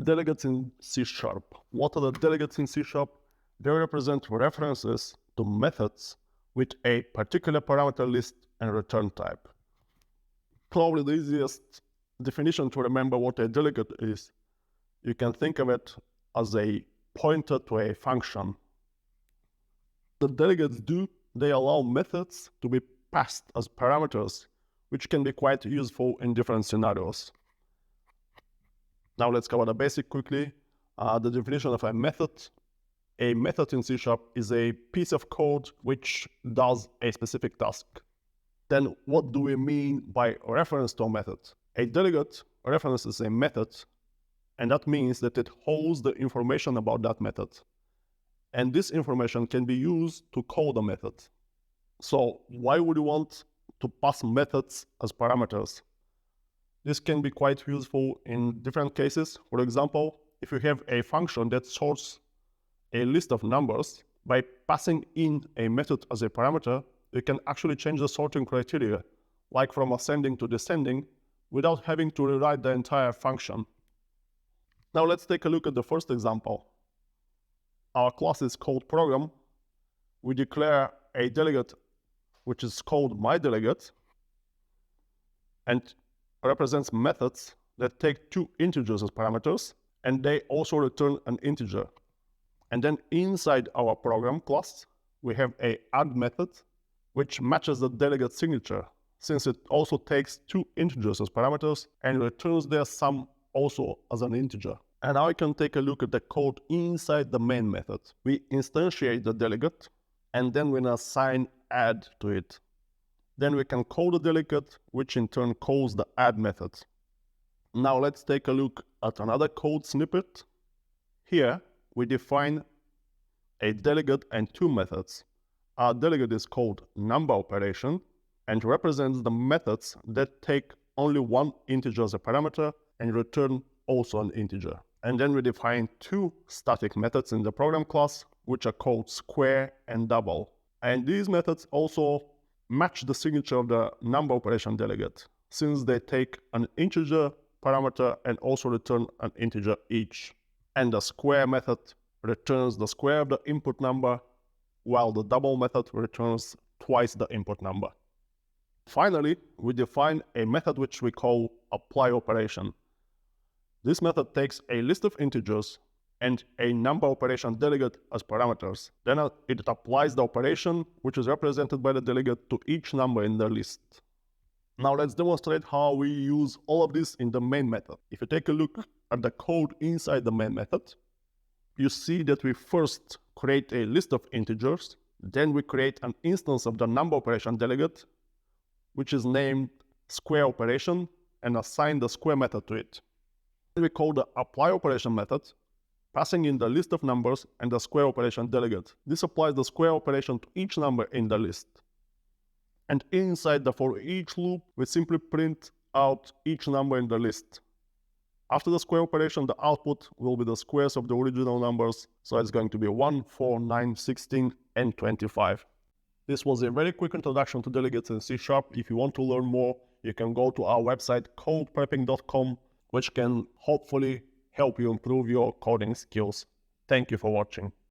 Delegates in C#. What are the delegates in C#? They represent references to methods with a particular parameter list and return type. Probably the easiest definition to remember what a delegate is, you can think of it as a pointer to a function. The delegates they allow methods to be passed as parameters, which can be quite useful in different scenarios. Now let's cover the basic quickly. The definition of a method. A method in C# is a piece of code which does a specific task. Then what do we mean by reference to a method? A delegate references a method, and that means that it holds the information about that method. And this information can be used to call the method. So why would you want to pass methods as parameters? This can be quite useful in different cases. For example, if you have a function that sorts a list of numbers, by passing in a method as a parameter, you can actually change the sorting criteria, like from ascending to descending, without having to rewrite the entire function. Now let's take a look at the first example. Our class is called program. We declare a delegate which is called myDelegate and represents methods that take two integers as parameters, and they also return an integer. And then inside our program class, we have a add method which matches the delegate signature, since it also takes two integers as parameters and returns their sum also as an integer. And now we can take a look at the code inside the main method. We instantiate the delegate, and then we assign add to it. Then we can call the delegate, which in turn calls the add method. Now let's take a look at another code snippet. Here we define a delegate and two methods. Our delegate is called number operation and represents the methods that take only one integer as a parameter and return also an integer. And then we define two static methods in the program class, which are called square and double. And these methods also match the signature of the number operation delegate, since they take an integer parameter and also return an integer each. And the square method returns the square of the input number, while the double method returns twice the input number. Finally, we define a method which we call apply operation. This method takes a list of integers and a number operation delegate as parameters. Then it applies the operation, which is represented by the delegate, to each number in the list. Now let's demonstrate how we use all of this in the main method. If you take a look at the code inside the main method, you see that we first create a list of integers, then we create an instance of the number operation delegate, which is named square operation, and assign the square method to it. Then we call the apply operation method, passing in the list of numbers and the square operation delegate. This applies the square operation to each number in the list. And inside the for each loop, we simply print out each number in the list. After the square operation, the output will be the squares of the original numbers. So it's going to be 1, 4, 9, 16, and 25. This was a very quick introduction to delegates in C#. If you want to learn more, you can go to our website codeprepping.com, which can hopefully help you improve your coding skills. Thank you for watching.